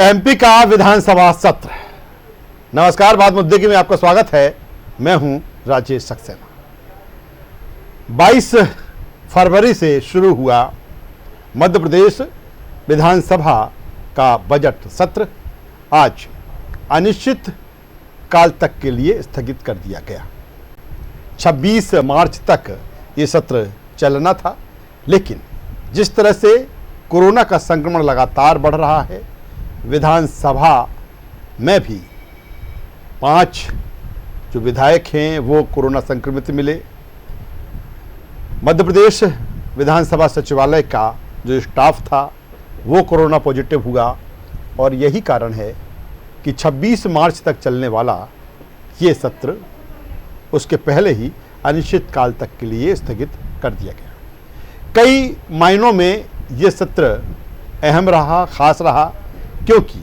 MP का विधानसभा सत्र। नमस्कार, बात मुद्दे की में आपका स्वागत है। मैं हूं राजेश सक्सेना। 22 फरवरी से शुरू हुआ मध्य प्रदेश विधानसभा का बजट सत्र आज अनिश्चित काल तक के लिए स्थगित कर दिया गया। 26 मार्च तक ये सत्र चलना था, लेकिन जिस तरह से कोरोना का संक्रमण लगातार बढ़ रहा है, विधानसभा में भी 5 जो विधायक हैं वो कोरोना संक्रमित मिले। मध्य प्रदेश विधानसभा सचिवालय का जो स्टाफ था वो कोरोना पॉजिटिव हुआ और यही कारण है कि 26 मार्च तक चलने वाला ये सत्र उसके पहले ही अनिश्चित काल तक के लिए स्थगित कर दिया गया। कई मायनों में ये सत्र अहम रहा, खास रहा, क्योंकि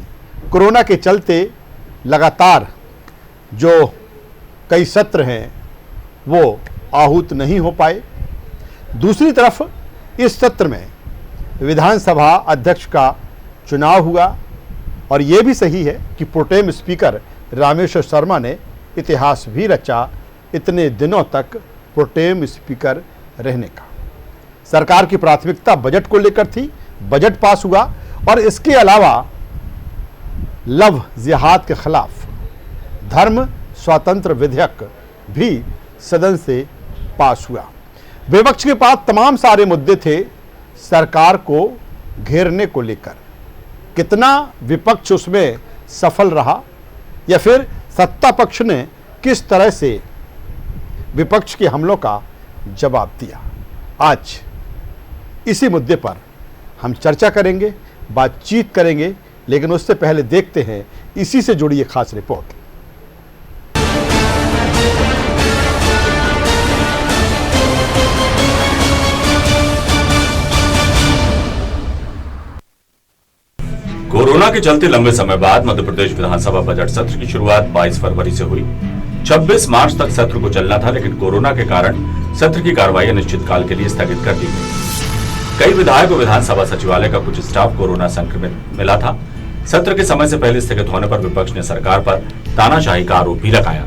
कोरोना के चलते लगातार जो कई सत्र हैं वो आहूत नहीं हो पाए। दूसरी तरफ इस सत्र में विधानसभा अध्यक्ष का चुनाव हुआ और ये भी सही है कि प्रोटेम स्पीकर रामेश्वर शर्मा ने इतिहास भी रचा इतने दिनों तक प्रोटेम स्पीकर रहने का। सरकार की प्राथमिकता बजट को लेकर थी, बजट पास हुआ और इसके अलावा लव जिहाद के खिलाफ धर्म स्वतंत्र विधेयक भी सदन से पास हुआ। विपक्ष के पास तमाम सारे मुद्दे थे सरकार को घेरने को लेकर। कितना विपक्ष उसमें सफल रहा या फिर सत्ता पक्ष ने किस तरह से विपक्ष के हमलों का जवाब दिया, आज इसी मुद्दे पर हम चर्चा करेंगे, बातचीत करेंगे। लेकिन उससे पहले देखते हैं इसी से जुड़ी एक खास रिपोर्ट। कोरोना के चलते लंबे समय बाद मध्य प्रदेश विधानसभा बजट सत्र की शुरुआत 22 फरवरी से हुई। 26 मार्च तक सत्र को चलना था, लेकिन कोरोना के कारण सत्र की कार्रवाई अनिश्चितकाल के लिए स्थगित कर दी गई। कई विधायक और विधानसभा सचिवालय का कुछ स्टाफ कोरोना संक्रमित मिला था। सत्र के समय से पहले स्थगित होने पर विपक्ष ने सरकार पर तानाशाही का आरोप भी लगाया।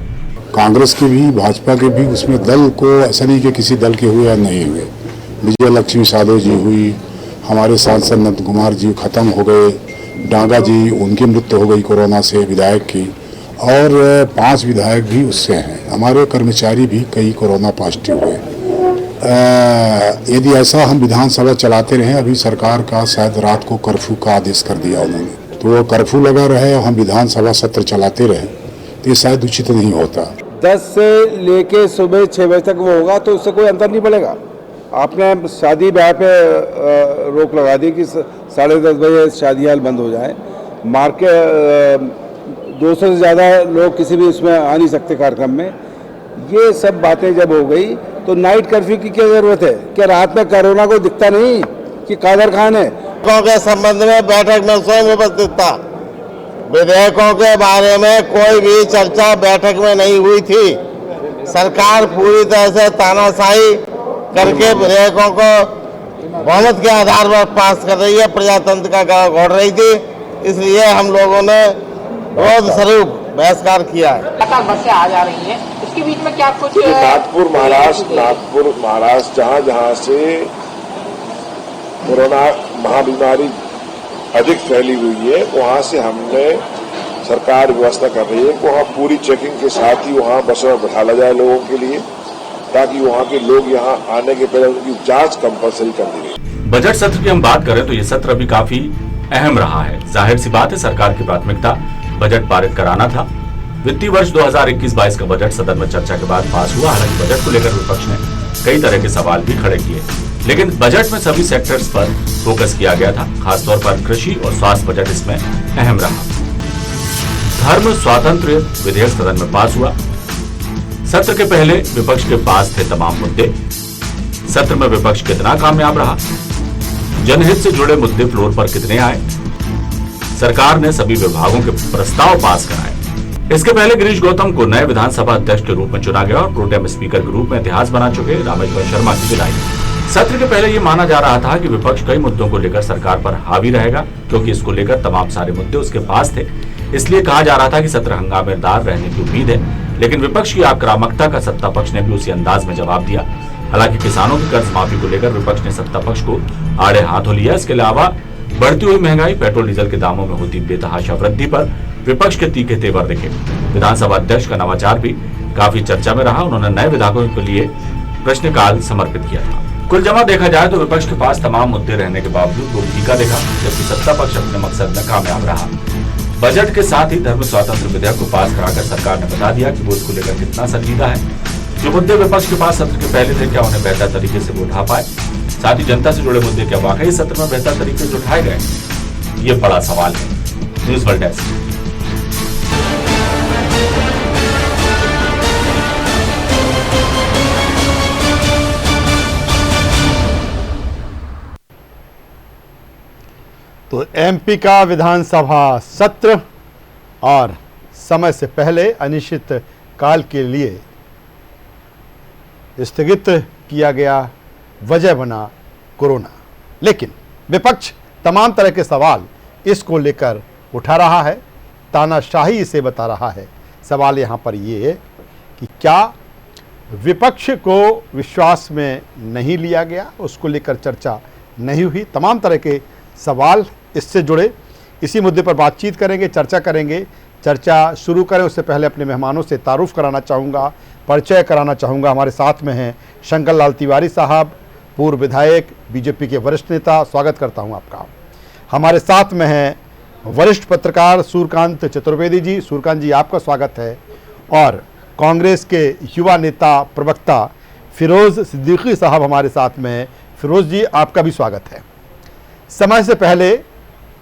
कांग्रेस के भी, भाजपा के भी, उसमें दल को ऐसा नहीं कि किसी दल के हुए या नहीं हुए। विजय लक्ष्मी साधो जी हुई, हमारे सांसद नंद कुमार जी खत्म हो गए, डांगा जी उनकी मृत्यु हो गई कोरोना से विधायक की, और 5 विधायक भी उससे हैं। हमारे कर्मचारी भी कई कोरोना पॉजिटिव हुए। यदि ऐसा हम विधानसभा चलाते रहे, अभी सरकार का शायद रात को कर्फ्यू का आदेश कर दिया उन्होंने, तो वो कर्फ्यू लगा रहे और हम विधानसभा सत्र चलाते रहे तो ये शायद उचित नहीं होता। 10 से लेके सुबह 6 बजे तक वो होगा तो उससे कोई अंतर नहीं पड़ेगा। आपने शादी ब्याह पे रोक लगा दी कि 10:30 बजे शादियाँ बंद हो जाए। मार्केट 200 से ज़्यादा लोग किसी भी उसमें आ नहीं सकते कार्यक्रम में। ये सब बातें जब हो गई तो नाइट कर्फ्यू की क्या ज़रूरत है? क्या रात में कोरोना को दिखता नहीं कि कादर खान है? के संबंध में बैठक में स्वयं उपस्थित था। विधेयकों के बारे में कोई भी चर्चा बैठक में नहीं हुई थी। सरकार पूरी तरह से तानाशाही करके विधेयकों को बहुमत के आधार पर पास कर रही है, प्रजातंत्र का गला घोट रही थी। इसलिए हम लोगों ने विरोध स्वरूप बहिष्कार किया है। लगातार बसें आ जा रही हैं, इसके बीच में क्या कुछ नागपुर महाराष्ट्र जहाँ से कोरोना महाबीमारी अधिक फैली हुई है, वहाँ से हमने सरकार व्यवस्था कर रही है कि वहाँ पूरी चेकिंग के साथ ही वहाँ बसों में बैठाला जाए लोगों के लिए, ताकि वहाँ के लोग यहाँ आने के पहले उनकी जांच कंपलसरी कर दी गई। बजट सत्र की हम बात करें तो ये सत्र अभी काफी अहम रहा है। जाहिर सी बात है, सरकार की प्राथमिकता बजट पारित कराना था। वित्तीय वर्ष 2021-22 का बजट सदन में चर्चा के बाद पास हुआ। हालांकि बजट को लेकर विपक्ष ने कई तरह के सवाल भी खड़े किए, लेकिन बजट में सभी सेक्टर्स पर फोकस किया गया था। खासतौर पर कृषि और स्वास्थ्य बजट इसमें अहम रहा। धर्म स्वातंत्र्य विधेयक सदन में पास हुआ। सत्र के पहले विपक्ष के पास थे तमाम मुद्दे। सत्र में विपक्ष कितना कामयाब रहा, जनहित से जुड़े मुद्दे फ्लोर पर कितने आए, सरकार ने सभी विभागों के प्रस्ताव पास कराए। इसके पहले गिरीश गौतम को नए विधानसभा अध्यक्ष के रूप में चुना गया और प्रोटेम स्पीकर के रूप में इतिहास बना चुके रामेश्वर शर्मा की विदाई। सत्र के पहले ये माना जा रहा था कि विपक्ष कई मुद्दों को लेकर सरकार पर हावी रहेगा, क्योंकि इसको लेकर तमाम सारे मुद्दे उसके पास थे। इसलिए कहा जा रहा था कि सत्र हंगामेदार रहने की उम्मीद है। लेकिन विपक्ष की आक्रामकता का सत्ता पक्ष ने भी उसी अंदाज में जवाब दिया। हालांकि किसानों की कर्ज माफी को लेकर विपक्ष ने सत्ता पक्ष को आड़े हाथों लिया। इसके अलावा बढ़ती हुई महंगाई, पेट्रोल डीजल के दामों में होती बेतहाशा वृद्धि पर विपक्ष के तीखे तेवर दिखे। विधानसभा अध्यक्ष का नवाचार भी काफी चर्चा में रहा। उन्होंने नए विधायकों के लिए प्रश्नकाल समर्पित किया था। कुल जमा देखा जाए तो विपक्ष के पास तमाम मुद्दे रहने के बावजूद वो फीका देखा, जबकि सत्ता पक्ष अपने मकसद में कामयाब रहा। बजट के साथ ही धर्म स्वातंत्र विधेयक को पास कराकर सरकार ने बता दिया कि वो इसको लेकर कितना संजीदा है। जो मुद्दे विपक्ष के पास सत्र के पहले थे, क्या उन्हें बेहतर तरीके से वो उठा पाए? साथ ही जनता से जुड़े मुद्दे क्या वाकई सत्र में बेहतर तरीके से उठाए गए? ये बड़ा सवाल है। News world desk. तो एमपी का विधानसभा सत्र और समय से पहले अनिश्चित काल के लिए स्थगित किया गया, वजह बना कोरोना। लेकिन विपक्ष तमाम तरह के सवाल इसको लेकर उठा रहा है, तानाशाही इसे बता रहा है। सवाल यहाँ पर ये है कि क्या विपक्ष को विश्वास में नहीं लिया गया, उसको लेकर चर्चा नहीं हुई। तमाम तरह के सवाल इससे जुड़े, इसी मुद्दे पर बातचीत करेंगे, चर्चा करेंगे। चर्चा शुरू करें उससे पहले अपने मेहमानों से तारुफ कराना चाहूँगा, परिचय कराना चाहूँगा। हमारे साथ में हैं शंकर लाल तिवारी साहब, पूर्व विधायक, बीजेपी के वरिष्ठ नेता। स्वागत करता हूँ आपका। हमारे साथ में हैं वरिष्ठ पत्रकार सूर्यकांत चतुर्वेदी जी। सूर्यकांत जी, आपका स्वागत है। और कांग्रेस के युवा नेता, प्रवक्ता फिरोज सिद्दीकी साहब हमारे साथ में हैं। फिरोज जी, आपका भी स्वागत है। समय से पहले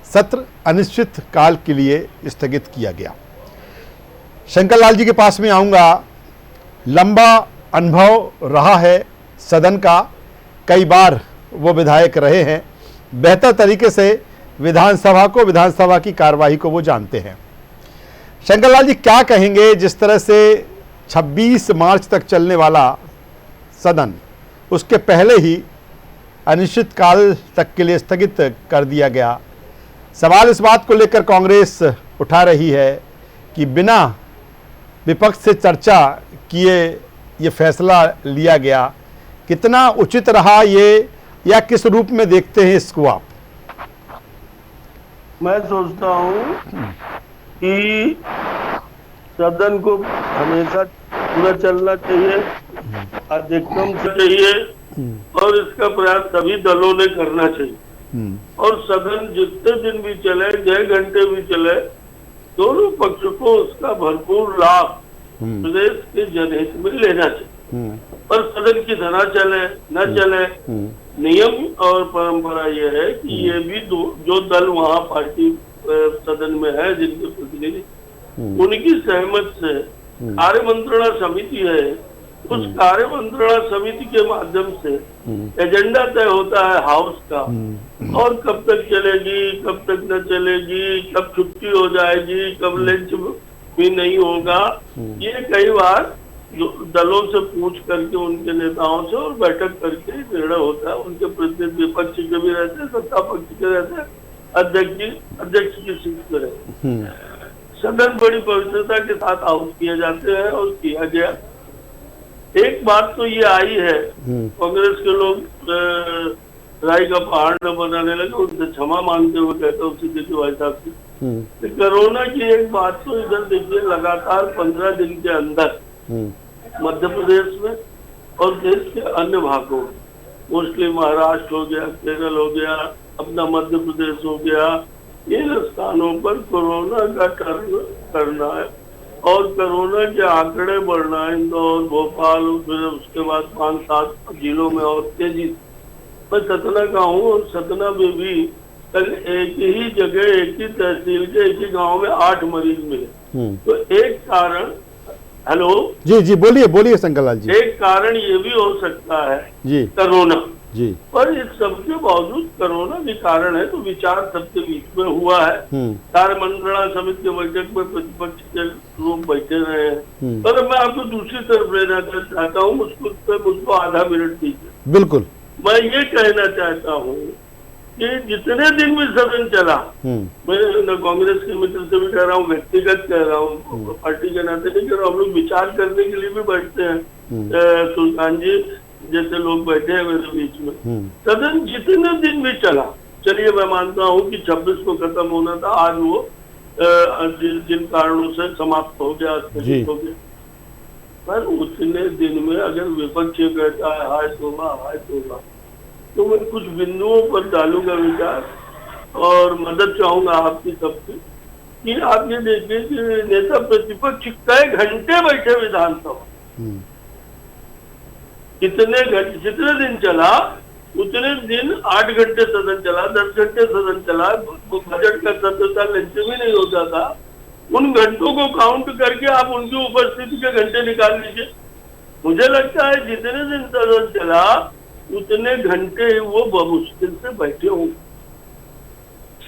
सत्र अनिश्चित काल के लिए स्थगित किया गया। शंकर लाल जी के पास में आऊँगा। लंबा अनुभव रहा है सदन का, कई बार वो विधायक रहे हैं, बेहतर तरीके से विधानसभा को, विधानसभा की कार्यवाही को वो जानते हैं। शंकर लाल जी, क्या कहेंगे जिस तरह से 26 मार्च तक चलने वाला सदन उसके पहले ही अनिश्चित काल तक के लिए स्थगित कर दिया गया? सवाल इस बात को लेकर कांग्रेस उठा रही है कि बिना विपक्ष से चर्चा किए ये फैसला लिया गया। कितना उचित रहा ये, या किस रूप में देखते हैं इसको आप? मैं सोचता हूँ कि सदन को हमेशा पूरा चलना चाहिए, अधिकतम चाहिए, और इसका प्रयास सभी दलों ने करना चाहिए। और सदन जितने दिन भी चले, 6 घंटे भी चले, दोनों पक्ष को उसका भरपूर लाभ प्रदेश के जनहित में लेना चाहिए। पर सदन की तरह चले न चले, नियम और परंपरा ये है कि ये भी जो दल वहाँ पार्टी सदन में है, जिनके प्रतिनिधि, उनकी सहमत से कार्य मंत्रणा समिति है, उस कार्य मंत्रणा समिति के माध्यम से एजेंडा तय होता है हाउस का, और कब तक चलेगी, कब तक न चलेगी, कब छुट्टी हो जाएगी, कब लंच भी नहीं होगा। ये कई बार दलों से पूछ करके, उनके नेताओं से और बैठक करके निर्णय होता है। उनके प्रतिनिधि विपक्ष के भी रहते हैं, सत्ता पक्ष के रहते हैं, अध्यक्ष की सीट पे रहते हैं। सदन बड़ी पवित्रता के साथ आउट किए जाते हैं और किया गया। एक बात तो ये आई है, कांग्रेस के लोग राय का पहाड़ न बनाने लगे, उनसे क्षमा मांगते हुए कहते हैं उसी के भाई साहब से। कोरोना की एक बात तो इधर देखिए, लगातार 15 दिन के अंदर मध्य प्रदेश में और देश के अन्य भागों में, मोस्टली महाराष्ट्र हो गया, केरल हो गया, अपना मध्य प्रदेश हो गया, इन स्थानों पर कोरोना का टर्न करना है और कोरोना के आंकड़े बढ़ना है। इंदौर, भोपाल, फिर उसके बाद 5-7 जिलों में और तेजी। मैं सतना का हूँ और सतना में भी कल एक ही जगह, एक ही तहसील के एक ही गांव में 8 मरीज मिले। तो एक कारण, हेलो जी बोलिए शंकर लाल जी। एक कारण ये भी हो सकता है जी, कोरोना जी, पर इस सबके बावजूद कोरोना भी कारण है, तो विचार सबके बीच में हुआ है। कार्य मंत्रणा समिति की बैठक में प्रतिपक्ष के लोग बैठे रहे हैं। पर मैं आपको दूसरी तरफ लेना चाहता हूँ, मुझको आधा मिनट दीजिए। बिल्कुल। मैं ये कहना चाहता हूँ कि जितने दिन भी सदन चला, मैं न कांग्रेस के मित्र से भी कह रहा हूँ, व्यक्तिगत कह रहा हूँ, पार्टी के नाते नहीं कह रहा हूँ, हम लोग विचार करने के लिए भी बैठते हैं, सुल्तान जी जैसे लोग बैठे हैं मेरे बीच में। सदन जितने दिन भी चला, चलिए मैं मानता हूँ कि 26 को खत्म होना था, आज वो जिन कारणों से समाप्त हो गया, स्थगित हो गया, पर उतने दिन में अगर विपक्ष कहता है हाय तोबा, तो मैं कुछ बिंदुओं पर डालूंगा विचार और मदद चाहूंगा आपकी सबसे कि आप ये देखिए कि नेता प्रतिपक्ष कई घंटे बैठे विधानसभा, कितने घंटे, जितने दिन चला उतने दिन 8 घंटे सदन चला, 10 घंटे सदन चला, बजट का सत्र था, लंच भी नहीं होता था। उन घंटों को काउंट करके आप उनकी उपस्थिति के घंटे निकाल लीजिए। मुझे लगता है जितने दिन सदन चला उतने घंटे वो बमुश्किल से बैठे होंगे।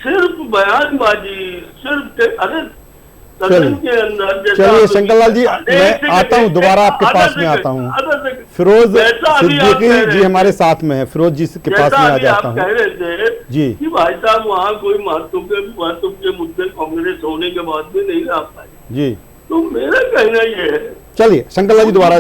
सिर्फ बयानबाजी, सिर्फ अरे सदन के अंदर, चलिए शंकरलाल जी, मैं आता हूँ दोबारा आपके पास में आता हूँ। फिरोज सिद्दीकी जी हमारे साथ में है, फिरोज जी के पास में आ जाता हूँ। कह रहे थे जी कि भाई साहब वहाँ कोई महत्व के मुद्दे कांग्रेस होने के बाद भी नहीं ला पाए जी, तो मेरा कहना ये है। चलिए शंकरलाल जी दोबारा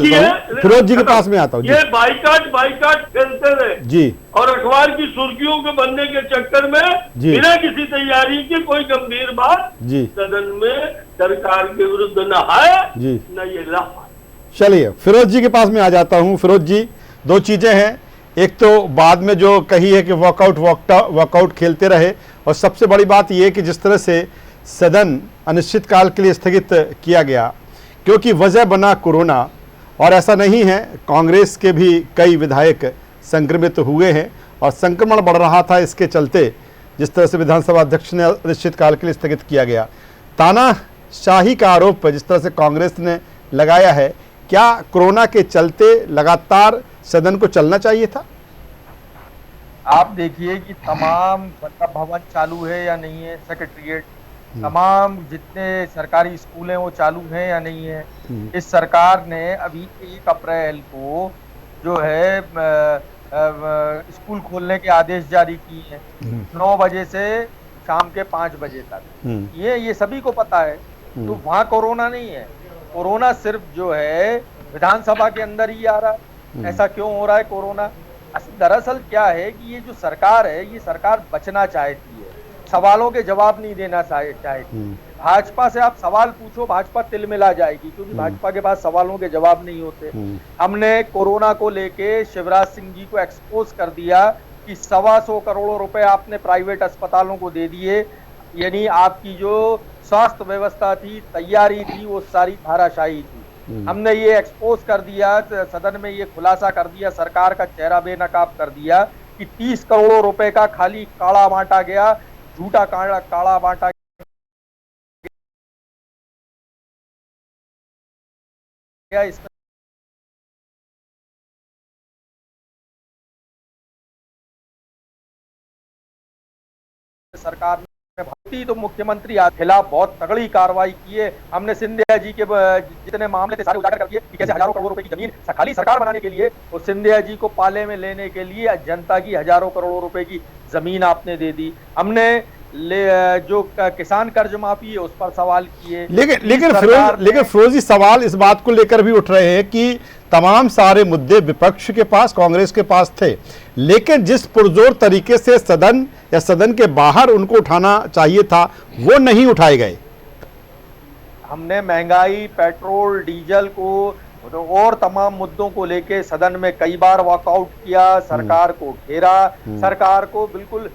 फिरोज जी के पास में आता हूँ। ये बाइकाट खेलते रहे जी, और अखबार की सुर्खियों के बनने के चक्कर में बिना किसी तैयारी के कोई गंभीर बात जी सदन में सरकार के विरुद्ध न आए जी, न ये ला पाए। चलिए फिरोज जी के पास में आ जाता हूँ। फिरोज जी, दो चीजें हैं, एक तो बाद में जो कही है कि वॉकआउट खेलते रहे, और सबसे बड़ी बात यह कि जिस तरह से सदन अनिश्चितकाल के लिए स्थगित किया गया क्योंकि वजह बना कोरोना, और ऐसा नहीं है, कांग्रेस के भी कई विधायक संक्रमित हुए हैं और संक्रमण बढ़ रहा था, इसके चलते जिस तरह से विधानसभा अध्यक्ष ने अनिश्चितकाल के लिए स्थगित किया गया। तानाशाही का आरोप जिस तरह से कांग्रेस ने लगाया है, क्या कोरोना के चलते लगातार सदन को चलना चाहिए था? आप देखिए कि तमाम मतलब भवन चालू है या नहीं है, सेक्रेटरीट, तमाम जितने सरकारी स्कूल हैं वो चालू हैं या नहीं है। इस सरकार ने अभी 1 अप्रैल को जो है स्कूल खोलने के आदेश जारी किए हैं, 9 बजे से शाम के 5 बजे तक। ये सभी को पता है, तो वहाँ कोरोना नहीं है। कोरोना सिर्फ जो है विधानसभा के अंदर ही आ रहा है। ऐसा क्यों हो रहा है कोरोना? दरअसल क्या है कि ये जो सरकार है, ये सरकार बचना चाहती है, सवालों के जवाब नहीं देना चाहती। भाजपा से आप सवाल पूछो, भाजपा तिलमिला जाएगी, क्योंकि भाजपा के पास सवालों के जवाब नहीं होते। हमने कोरोना को लेके शिवराज सिंह जी को एक्सपोज कर दिया कि 125 करोड़ रुपए आपने प्राइवेट अस्पतालों को दे दिए, यानी आपकी जो स्वास्थ्य व्यवस्था थी, तैयारी थी, वो सारी धाराशाही थी। हमने ये एक्सपोज कर दिया, सदन में ये खुलासा कर दिया, सरकार का चेहरा बेनकाब कर दिया कि 30 करोड़ रुपए का खाली काढ़ा बांटा गया, झूठा काढ़ा बांटा गया। इसमें सरकार ने भारतीय तो मुख्यमंत्री के खिलाफ बहुत तगड़ी कार्रवाई की है। हमने सिंधिया जी के जितने मामले थे सारे उजागर कर दिए कि कैसे हजारों करोड़ रुपए की जमीन खाली सरकार बनाने के लिए और सिंधिया जी को पाले में लेने के लिए जनता की हजारों करोड़ रुपए की जमीन आपने दे दी। हमने जो किसान कर्ज माफी है उस पर सवाल किए। लेकिन फिरोजी सवाल इस बात को लेकर भी उठ रहे हैं कि तमाम सारे मुद्दे विपक्ष के पास, कांग्रेस के पास थे, लेकिन जिस पुरजोर तरीके से सदन या सदन के बाहर उनको उठाना चाहिए था वो नहीं उठाए गए। हमने महंगाई, पेट्रोल, डीजल को और तमाम मुद्दों को लेके सदन में कई बार वॉकआउट किया, सरकार को घेरा, सरकार को बिल्कुल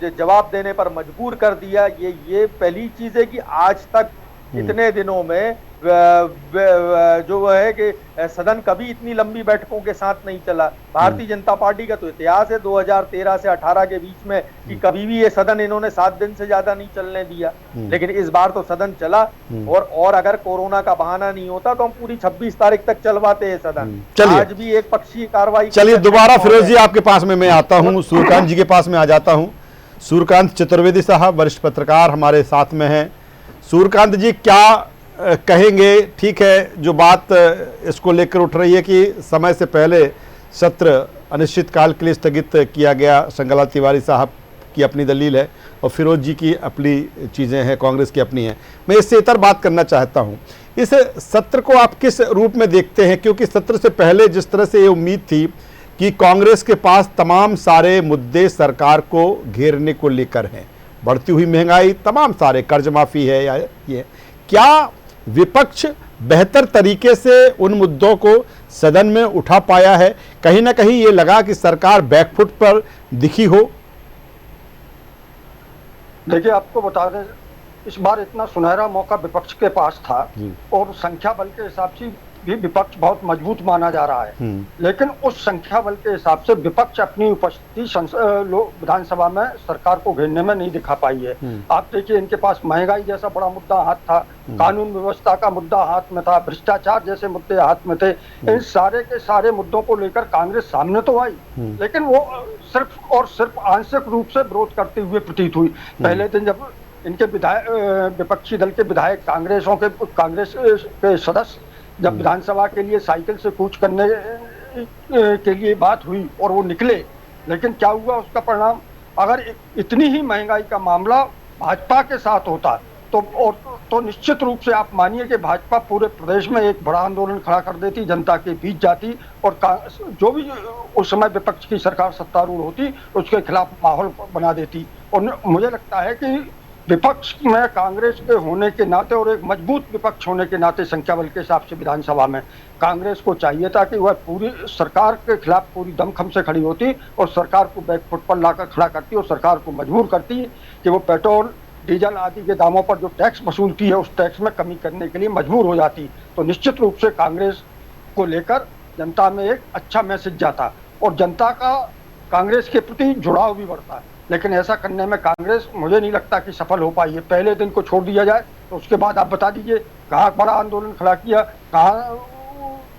जवाब देने पर मजबूर कर दिया। ये पहली चीज है कि आज तक इतने दिनों में जो है कि सदन कभी इतनी लंबी बैठकों के साथ नहीं चला। भारतीय जनता पार्टी का तो इतिहास है 2013 से 18 के बीच में कि कभी भी ये सदन इन्होंने 7 दिन से ज्यादा नहीं चलने दिया, लेकिन इस बार तो सदन चला। और अगर कोरोना का बहाना नहीं होता तो हम पूरी 26 तारीख तक चलवाते हैं सदन। आज भी एक पक्षीय कार्रवाई। चलिए दोबारा फिरोज जी आपके पास में मैं आता हूँ, सूर्यकांत जी के पास में आ जाता हूँ। सूर्यकांत चतुर्वेदी साहब वरिष्ठ पत्रकार हमारे साथ में हैं। सूर्यकांत जी क्या कहेंगे? ठीक है, जो बात इसको लेकर उठ रही है कि समय से पहले सत्र अनिश्चितकाल के लिए स्थगित किया गया। शंकरलाल तिवारी साहब की अपनी दलील है और फिरोज जी की अपनी चीज़ें हैं, कांग्रेस की अपनी हैं। मैं इससे इतर बात करना चाहता हूं, इस सत्र को आप किस रूप में देखते हैं? क्योंकि सत्र से पहले जिस तरह से ये उम्मीद थी कि कांग्रेस के पास तमाम सारे मुद्दे सरकार को घेरने को लेकर हैं, बढ़ती हुई महंगाई, तमाम सारे कर्ज माफ़ी है या ये, क्या विपक्ष बेहतर तरीके से उन मुद्दों को सदन में उठा पाया है? कहीं ना कहीं ये लगा कि सरकार बैकफुट पर दिखी हो। देखिए, आपको बता दें, इस बार इतना सुनहरा मौका विपक्ष के पास था और संख्या बल के हिसाब से भी विपक्ष बहुत मजबूत माना जा रहा है, लेकिन उस संख्या बल के हिसाब से विपक्ष अपनी उपस्थिति विधानसभा में सरकार को घेरने में नहीं दिखा पाई है। आप देखिए, इनके पास महंगाई जैसा बड़ा मुद्दा हाथ था, कानून व्यवस्था का मुद्दा हाथ में था, भ्रष्टाचार जैसे मुद्दे हाथ में थे। इन सारे के सारे मुद्दों को लेकर कांग्रेस सामने तो आई, लेकिन वो सिर्फ और सिर्फ आंशिक रूप से विरोध करते हुए प्रतीत हुई। पहले दिन जब इनके विपक्षी दल के विधायक कांग्रेस के सदस्य जब विधानसभा के लिए साइकिल से कूच करने के लिए बात हुई और वो निकले, लेकिन क्या हुआ उसका परिणाम? अगर इतनी ही महंगाई का मामला भाजपा के साथ होता तो निश्चित रूप से आप मानिए कि भाजपा पूरे प्रदेश में एक बड़ा आंदोलन खड़ा कर देती, जनता के बीच जाती और जो भी उस समय विपक्ष की सरकार सत्तारूढ़ होती उसके खिलाफ माहौल बना देती। और मुझे लगता है कि विपक्ष में कांग्रेस के होने के नाते और एक मजबूत विपक्ष होने के नाते संख्या बल के हिसाब से विधानसभा में कांग्रेस को चाहिए था कि वह पूरी सरकार के खिलाफ पूरी दमखम से खड़ी होती और सरकार को बैकफुट पर लाकर खड़ा करती और सरकार को मजबूर करती कि वो पेट्रोल डीजल आदि के दामों पर जो टैक्स वसूलती है उस टैक्स में कमी करने के लिए मजबूर हो जाती। तो निश्चित रूप से कांग्रेस को लेकर जनता में एक अच्छा मैसेज जाता और जनता का कांग्रेस के प्रति जुड़ाव भी बढ़ता है। लेकिन ऐसा करने में कांग्रेस मुझे नहीं लगता कि सफल हो पाई है। पहले दिन को छोड़ दिया जाए तो उसके बाद आप बता दीजिए कहाँ बड़ा आंदोलन खड़ा किया, कहाँ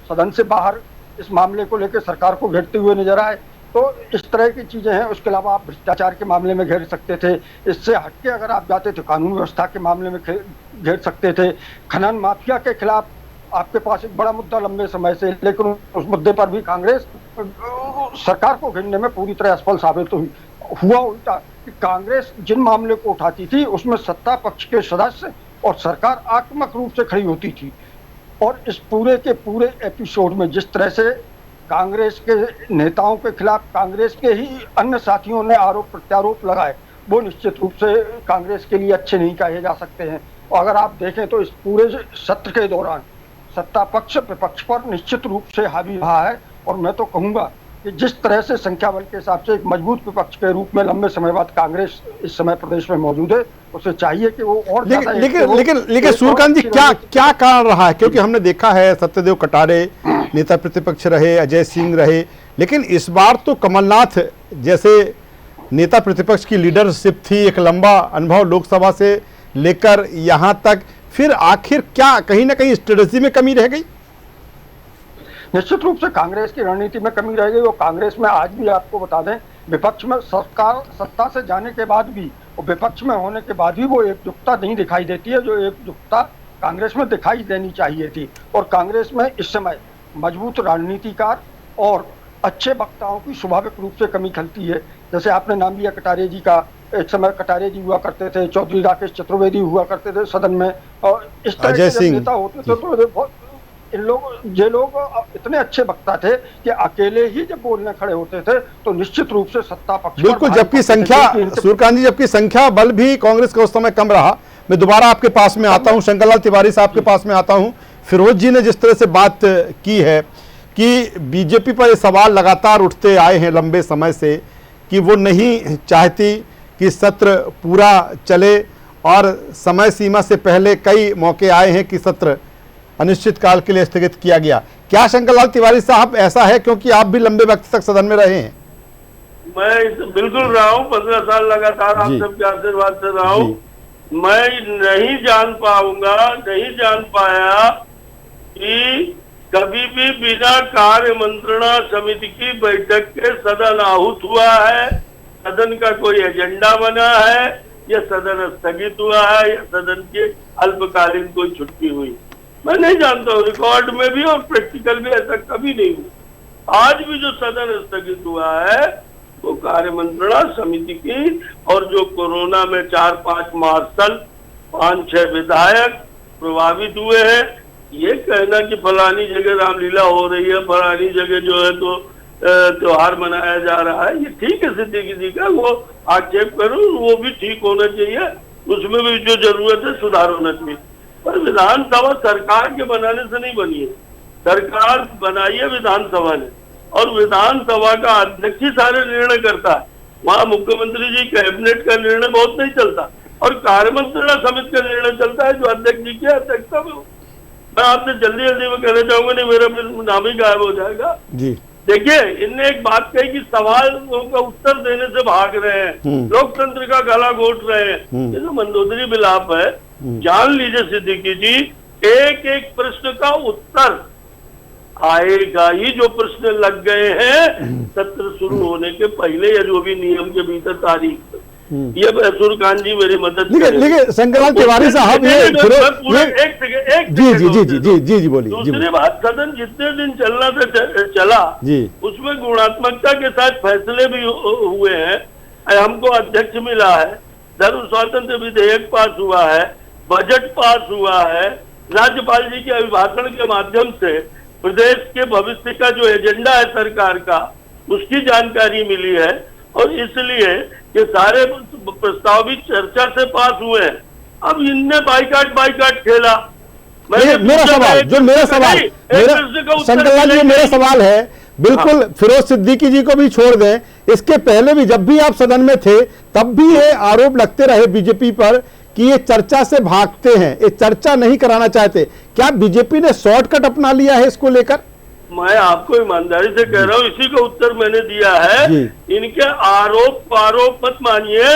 सदन से बाहर इस मामले को लेकर सरकार को घेरते हुए नजर आए। तो इस तरह की चीजें हैं। उसके अलावा आप भ्रष्टाचार के मामले में घेर सकते थे, इससे हटके अगर आप जाते तो कानून व्यवस्था के मामले में घेर सकते थे, खनन माफिया के खिलाफ आपके पास एक बड़ा मुद्दा लंबे समय से, लेकिन उस मुद्दे पर भी कांग्रेस सरकार को घेरने में पूरी तरह असफल साबित हुआ। उल्टा कि कांग्रेस जिन मामले को उठाती थी उसमें सत्ता पक्ष के सदस्य और सरकार आक्रामक रूप से खड़ी होती थी। और इस पूरे के पूरे एपिसोड में जिस तरह से कांग्रेस के नेताओं के खिलाफ कांग्रेस के ही अन्य साथियों ने आरोप प्रत्यारोप लगाए, वो निश्चित रूप से कांग्रेस के लिए अच्छे नहीं कहे जा सकते हैं। और अगर आप देखें तो इस पूरे सत्र के दौरान सत्ता पक्ष विपक्ष पर निश्चित रूप से हावी रहा है। और मैं तो कहूँगा कि जिस तरह से संख्या बल के हिसाब से एक मजबूत विपक्ष के रूप में लंबे समय बाद कांग्रेस इस समय प्रदेश में मौजूद है, उसे चाहिए कि वो और लेकिन सूर्यकांत जी क्या कारण रहा है? क्योंकि हमने देखा है सत्यदेव कटारे नेता प्रतिपक्ष रहे, अजय सिंह रहे, लेकिन इस बार तो कमलनाथ जैसे नेता प्रतिपक्ष की लीडरशिप थी, एक लंबा अनुभव लोकसभा से लेकर यहाँ तक, फिर आखिर क्या कहीं ना कहीं स्ट्रेटजी में कमी रह गई? निश्चित रूप से कांग्रेस की रणनीति में कमी रह गई। और कांग्रेस में आज भी आपको बता दें, विपक्ष में सरकार सत्ता से जाने के बाद भी और विपक्ष में होने के बाद भी वो एकजुटता नहीं दिखाई देती है जो एकजुटता कांग्रेस में दिखाई देनी चाहिए थी। और कांग्रेस में इस समय मजबूत रणनीतिकार और अच्छे वक्ताओं की स्वाभाविक रूप से कमी खलती है। जैसे आपने नाम लिया कटारे जी का, एक समय कटारे जी हुआ करते थे, चौधरी राकेश चतुर्वेदी हुआ करते थे सदन में, और इस तरह के नेता होते थे तो ये लोग इतने अच्छे वक्ता थे कि अकेले ही जब बोलने खड़े होते थे तो निश्चित रूप से सत्ता पक्ष बिल्कुल, जबकि संख्या सूर्यकांत जी जबकि संख्या बल भी कांग्रेस का उस समय कम रहा। मैं दोबारा आपके पास में आता हूं, शंकरलाल तिवारी साहब के पास में आता हूं। फिरोज जी ने जिस तरह से बात की है कि बीजेपी पर ये सवाल लगातार उठते आए हैं लंबे समय से कि वो नहीं चाहती कि सत्र पूरा चले और समय सीमा से पहले कई मौके आए हैं कि सत्र अनिश्चितकाल के लिए स्थगित किया गया। क्या शंकरलाल तिवारी साहब ऐसा है, क्योंकि आप भी लंबे वक्त तक सदन में रहे हैं? मैं बिल्कुल रहा हूँ, 15 साल लगातार आप सबके आशीर्वाद से रहा हूँ। मैं नहीं जान पाया कि कभी भी बिना कार्य मंत्रणा समिति की बैठक के सदन आहूत हुआ है, सदन का कोई एजेंडा बना है, या सदन स्थगित हुआ है, या सदन की अल्पकालीन कोई छुट्टी हुई। मैं नहीं जानता हूँ, रिकॉर्ड में भी और प्रैक्टिकल में ऐसा कभी नहीं हुआ। आज भी जो सदन स्थगित हुआ है वो कार्यमंत्रणा समिति की, और जो कोरोना में 4-5 मार्शल 5-6 विधायक प्रभावित हुए हैं, ये कहना कि फलानी जगह रामलीला हो रही है, फलानी जगह जो है तो त्योहार मनाया जा रहा है, ये ठीक है सिद्दीकी जी का, वो आक्षेप करो, वो भी ठीक होना चाहिए, उसमें भी जो जरूरत है सुधार होना चाहिए। पर विधानसभा सरकार के बनाने से नहीं बनी है, सरकार बनाई है विधानसभा ने, और विधानसभा का अध्यक्ष ही सारे निर्णय करता है। वहाँ मुख्यमंत्री जी कैबिनेट का निर्णय बहुत नहीं चलता, और कार्यमंत्रणा समिति का निर्णय चलता है जो अध्यक्ष जी की अध्यक्षता में हो। मैं आपसे जल्दी जल्दी में कहना चाहूंगा, नहीं मेरा नाम ही गायब हो जाएगा जी। देखिए, इनने एक बात कही कि सवालों का उत्तर देने से भाग रहे हैं, लोकतंत्र का गला घोट रहे हैं, ये तो मंदोदरी विलाप है। जान लीजिए सिद्दीकी जी, एक एक प्रश्न का उत्तर आएगा ही। जो प्रश्न लग गए हैं सत्र शुरू होने के पहले या जो भी नियम के भीतर तारीख, ये सूर्यकांत जी मेरी मदद लेकिन शंकरलाल तिवारी साहब जी बोलिए। दूसरी बात, सदन जितने दिन चलना था चला जी, उसमें गुणात्मकता के साथ फैसले भी हुए हैं। हमको अध्यक्ष मिला है, धर्म स्वातंत्र विधेयक पास हुआ है, बजट पास हुआ है, राज्यपाल जी के अभिभाषण के माध्यम से प्रदेश के भविष्य का जो एजेंडा है सरकार का, उसकी जानकारी मिली है, और इसलिए ये सारे प्रस्ताव भी चर्चा से पास हुए हैं। अब इनने बाइकाट खेला। मेरा सवाल शंकरलाल जी, मेरा सवाल है बिल्कुल फिरोज सिद्दीकी जी को भी छोड़ दें, इसके पहले भी जब भी आप सदन में थे तब भी ये आरोप लगते रहे बीजेपी पर कि ये चर्चा से भागते हैं, ये चर्चा नहीं कराना चाहते। क्या बीजेपी ने शॉर्टकट अपना लिया है इसको लेकर? मैं आपको ईमानदारी से कह रहा हूँ, इसी का उत्तर मैंने दिया है। इनके आरोप मत मानिए।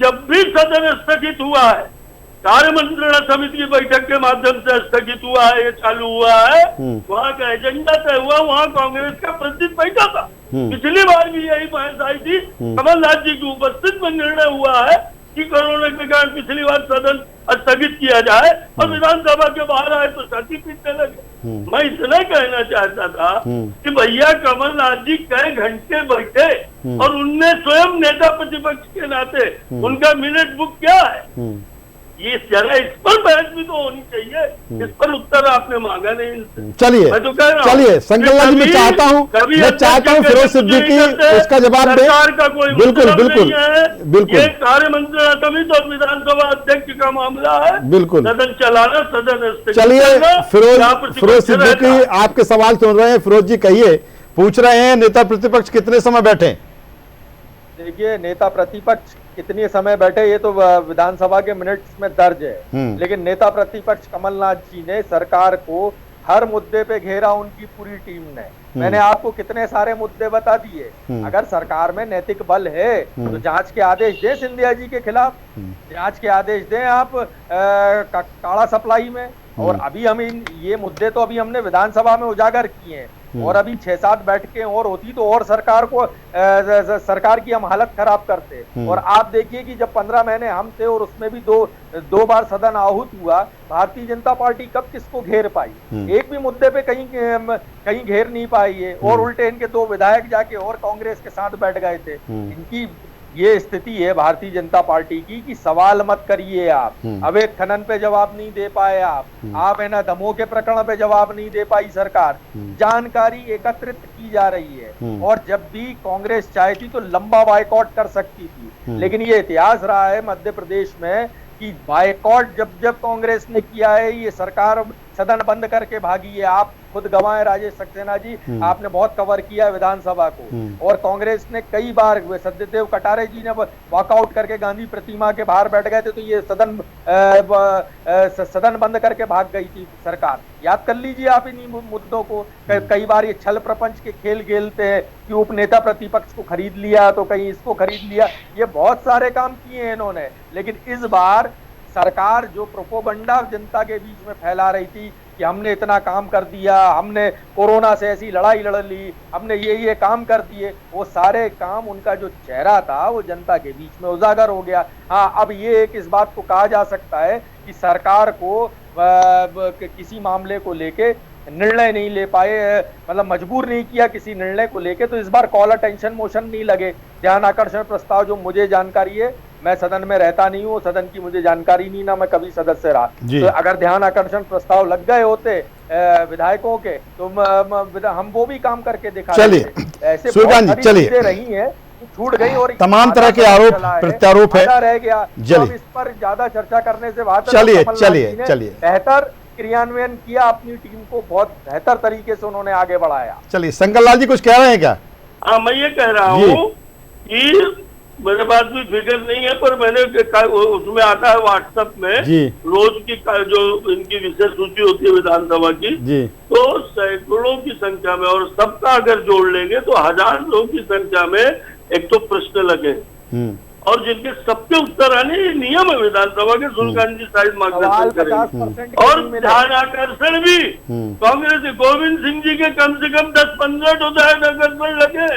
जब भी सदन स्थगित हुआ है, कार्यमंत्रणा समिति की बैठक के माध्यम से स्थगित हुआ है, ये चालू हुआ है, वहाँ का एजेंडा तय हुआ, वहाँ कांग्रेस का प्रतिनिधि बैठा था। पिछली बार भी यही बहस आई थी, कमलनाथ जी की उपस्थित में निर्णय हुआ है कि कोरोना के कारण पिछली बार सदन स्थगित किया जाए, और विधानसभा के बाहर आए तो छाती पीटने लगे। मैं इतना कहना चाहता था कि भैया कमलनाथ जी कई घंटे बैठे, और उनने स्वयं नेता प्रतिपक्ष के नाते उनका मिनट बुक क्या है, ये जरा इस पर बहस भी तो होनी चाहिए। इस पर उत्तर आपने मांगा नहीं। चलिए मैं तो कह रहा हूं, चलिए शंकरलाल जी, मैं चाहता हूं फिरोज सिद्दीकी इसका जवाब दे। सरकार का कोई बिल्कुल ये कार्यमंत्रणा समिति और विधानसभा अध्यक्ष का मामला है। बिल्कुल सदन चलाना, सदन। चलिए फिरोज सिद्दीकी आपके सवाल सुन रहे हैं। फिरोज जी कहिए, पूछ रहे हैं नेता प्रतिपक्ष कितने समय बैठे? देखिए, नेता प्रतिपक्ष कितने समय बैठे ये तो विधानसभा के मिनट्स में दर्ज है, लेकिन नेता प्रतिपक्ष कमलनाथ जी ने सरकार को हर मुद्दे पे घेरा, उनकी पूरी टीम ने। मैंने आपको कितने सारे मुद्दे बता दिए। अगर सरकार में नैतिक बल है तो जांच के आदेश दें सिंधिया जी के खिलाफ, जांच के आदेश दें आप काला सप्लाई में। और अभी हम ये मुद्दे तो अभी हमने विधानसभा में उजागर किए हैं, और अभी 6-7 बैठकें और होती तो और सरकार की हम हालत खराब करते। और आप देखिए कि जब 15 महीने हम थे और उसमें भी दो बार सदन आहूत हुआ, भारतीय जनता पार्टी कब किसको घेर पाई? एक भी मुद्दे पे कहीं घेर नहीं पाई है, और उल्टे इनके 2 विधायक जाके और कांग्रेस के साथ बैठ गए थे। इनकी ये स्थिति है भारतीय जनता पार्टी की कि सवाल मत करिए आप, अवैध खनन पे जवाब नहीं दे पाए आप है ना, दमोह के प्रकरण पे जवाब नहीं दे पाई सरकार, जानकारी एकत्रित की जा रही है। और जब भी कांग्रेस चाहती तो लंबा बायकॉट कर सकती थी, लेकिन ये इतिहास रहा है मध्य प्रदेश में कि बायकॉट जब कांग्रेस ने किया है, ये सरकार सदन बंद करके भागी है। आप खुद गवाए राजेश सक्सेना जी, आपने बहुत कवर किया विधानसभा को, और कांग्रेस ने कई बार, सत्यदेव कटारे जी ने वॉकआउट करके गांधी प्रतिमा के बाहर बैठ गए थे तो ये सदन बंद करके भाग गई थी सरकार। याद कर लीजिए आप इन्हीं मुद्दों को। कई बार ये छल प्रपंच के खेल खेलते हैं कि उपनेता प्रतिपक्ष को खरीद लिया तो कहीं इसको खरीद लिया, ये बहुत सारे काम किए हैं इन्होंने। लेकिन इस बार सरकार जो प्रोपोगंडा जनता के बीच में फैला रही थी कि हमने इतना काम कर दिया, हमने कोरोना से ऐसी लड़ाई लड़ ली, हमने ये काम कर दिए, वो सारे काम, उनका जो चेहरा था वो जनता के बीच में उजागर हो गया। हाँ, अब ये एक इस बात को कहा जा सकता है कि सरकार को किसी मामले को लेके निर्णय नहीं ले पाए, मतलब मजबूर नहीं किया किसी निर्णय को लेके। तो इस बार कॉल अटेंशन मोशन नहीं लगे। ध्यान आकर्षण प्रस्ताव, जो मुझे जानकारी है, मैं सदन में रहता नहीं हूँ, सदन की मुझे जानकारी नहीं, ना मैं कभी सदस्य रहा, तो अगर ध्यान आकर्षण प्रस्ताव लग गए होते विधायकों के तो हम वो भी काम करके दिखा। चलिए ऐसे सूर्यकांत जी, चलिए रही है, छूट गई और तमाम तरह के आरोप प्रत्यारोप है, रह गया। तो इस पर ज्यादा चर्चा करने से बात, चलिए बेहतर क्रियान्वयन किया, अपनी टीम को बहुत बेहतर तरीके से उन्होंने आगे बढ़ाया। चलिए शंकर लाल जी कुछ कह रहे हैं क्या? हाँ, मैं ये कह रहा हूँ कि मेरे पास भी फिगर नहीं है, पर मैंने उसमें आता है व्हाट्सएप में रोज की जो इनकी विषय सूची होती है विधानसभा की, तो सैकड़ों की संख्या में, और सबका अगर जोड़ लेंगे तो हजारों की संख्या में एक तो प्रश्न लगे, और जिनके सबके उत्तर आने ये नियम है विधानसभा के। सूर्यकांत जी शायद मार्गदर्शन करेंगे। और ध्यान आकर्षण भी कांग्रेस गोविंद सिंह जी के कम से कम 10-15 तो ध्यान आकर्षण लगे,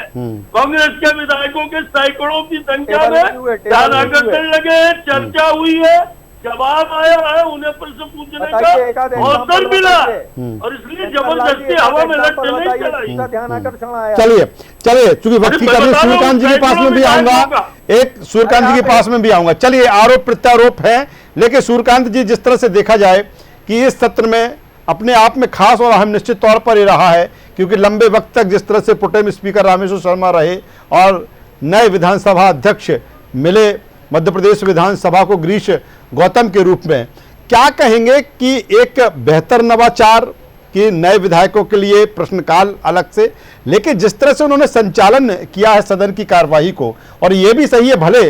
कांग्रेस के विधायकों के सैकड़ों की संख्या में ध्यान आकर्षण लगे, चर्चा हुई है, जवाब आया है, उन्हें प्रश्न पूछने का अवसर मिला, और इसलिए जबरदस्ती हवा में लटके नहीं चलाई। ध्यान आकर्षण आया। चलिए चूंकि वक्त की कमी, सूर्यकांत जी के पास में भी आऊंगा, सूर्यकांत जी के पास में भी आऊंगा। चलिए आरोप प्रत्यारोप है, लेकिन सूर्यकांत जी जिस तरह से देखा जाए कि इस सत्र में अपने आप में खास और अहम निश्चित तौर पर ये रहा है, क्योंकि लंबे वक्त तक जिस तरह से प्रोटेम स्पीकर रामेश्वर शर्मा रहे और नए विधानसभा अध्यक्ष मिले मध्य प्रदेश विधानसभा को गिरीश गौतम के रूप में, क्या कहेंगे कि एक बेहतर नवाचार कि नए विधायकों के लिए प्रश्नकाल अलग से, लेकिन जिस तरह से उन्होंने संचालन किया है सदन की कार्यवाही को, और ये भी सही है भले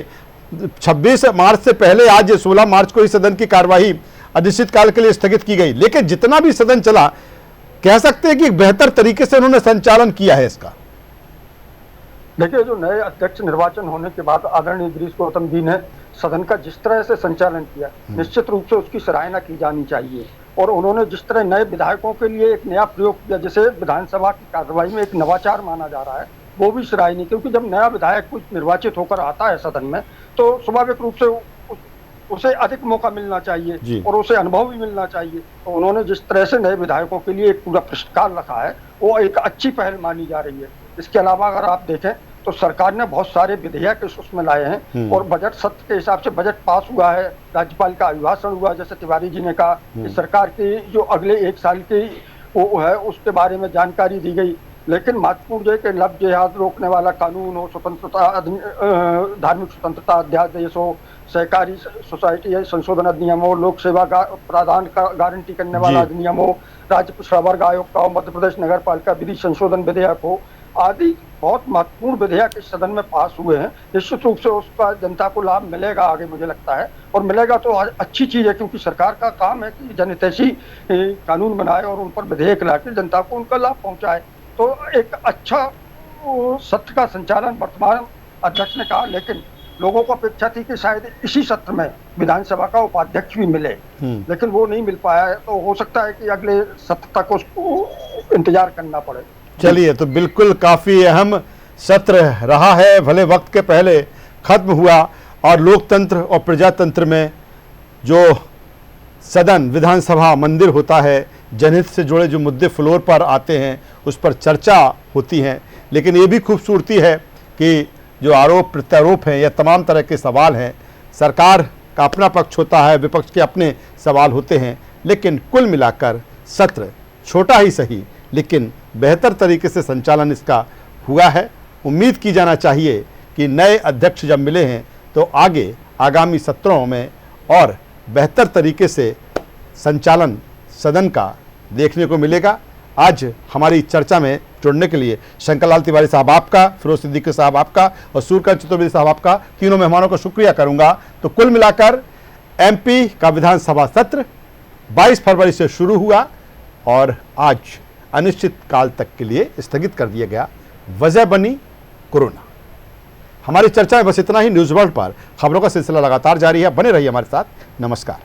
26 मार्च से पहले आज 16 मार्च को ही सदन की कार्यवाही अनिश्चितकाल के लिए स्थगित की गई, लेकिन जितना भी सदन चला कह सकते हैं कि बेहतर तरीके से उन्होंने संचालन किया है इसका। देखिए, जो नए अध्यक्ष निर्वाचन होने के बाद आदरणीय गिरीश गौतम जी ने सदन का जिस तरह से संचालन किया, निश्चित रूप से उसकी सराहना की जानी चाहिए। और उन्होंने जिस तरह नए विधायकों के लिए एक नया प्रयोग किया, जैसे विधानसभा की कार्रवाई में एक नवाचार माना जा रहा है, वो भी सराहनीय, क्योंकि जब नया विधायक कुछ निर्वाचित होकर आता है सदन में तो स्वाभाविक रूप से उसे अधिक मौका मिलना चाहिए और उसे अनुभव भी मिलना चाहिए। तो उन्होंने जिस तरह से नए विधायकों के लिए एक पूरा प्रश्नकाल रखा है, वो एक अच्छी पहल मानी जा रही है। इसके अलावा अगर आप देखें तो सरकार ने बहुत सारे विधेयक उसमें लाए हैं, और बजट सत्र के हिसाब से बजट पास हुआ है, राज्यपाल का अभिभाषण हुआ, जैसे तिवारी जी ने कहा कि सरकार की जो अगले 1 साल की वो है उसके बारे में जानकारी दी गई। लेकिन महत्वपूर्ण है कि लव जिहाद रोकने वाला कानून हो, स्वतंत्रता धार्मिक स्वतंत्रता अध्यादेश हो, सहकारी सोसाइटी संशोधन अधिनियम हो, लोक सेवा प्रावधान का गारंटी करने वाला अधिनियम हो, राज्य पिछड़ा वर्ग आयोग का हो, मध्य प्रदेश नगर पालिका विधि संशोधन विधेयक हो, आदि बहुत महत्वपूर्ण विधेयक इस सदन में पास हुए हैं। निश्चित रूप से उसका जनता को लाभ मिलेगा आगे, मुझे लगता है, और मिलेगा तो अच्छी चीज है, क्योंकि सरकार का काम है कि जनहितैषी कानून बनाए और उन पर विधेयक लाकर जनता को उनका लाभ पहुंचाए। तो एक अच्छा सत्र का संचालन वर्तमान अध्यक्ष ने कहा, लेकिन लोगों को अपेक्षा थी कि शायद इसी सत्र में विधानसभा का उपाध्यक्ष भी मिले, लेकिन वो नहीं मिल पाया है। तो हो सकता है कि अगले सत्र तक उसको इंतजार करना पड़े। चलिए, तो बिल्कुल काफ़ी अहम सत्र रहा है, भले वक्त के पहले खत्म हुआ, और लोकतंत्र और प्रजातंत्र में जो सदन विधानसभा मंदिर होता है, जनहित से जुड़े जो मुद्दे फ्लोर पर आते हैं उस पर चर्चा होती हैं, लेकिन ये भी खूबसूरती है कि जो आरोप प्रत्यारोप हैं या तमाम तरह के सवाल हैं, सरकार का अपना पक्ष होता है, विपक्ष के अपने सवाल होते हैं, लेकिन कुल मिलाकर सत्र छोटा ही सही लेकिन बेहतर तरीके से संचालन इसका हुआ है। उम्मीद की जाना चाहिए कि नए अध्यक्ष जब मिले हैं तो आगे आगामी सत्रों में और बेहतर तरीके से संचालन सदन का देखने को मिलेगा। आज हमारी चर्चा में जुड़ने के लिए शंकर लाल तिवारी साहब आपका, फिरोज सिद्दीकी साहब आपका और सूर्यकांत चतुर्वेदी साहब आपका, तीनों मेहमानों का शुक्रिया करूंगा। तो कुल मिलाकर एमपी का विधानसभा सत्र 22 फरवरी से शुरू हुआ और आज अनिश्चित काल तक के लिए स्थगित कर दिया गया। वजह बनी कोरोना। हमारी चर्चा में बस इतना ही। न्यूज़ वर्ल्ड पर खबरों का सिलसिला लगातार जारी है, बने रहिए हमारे साथ। नमस्कार।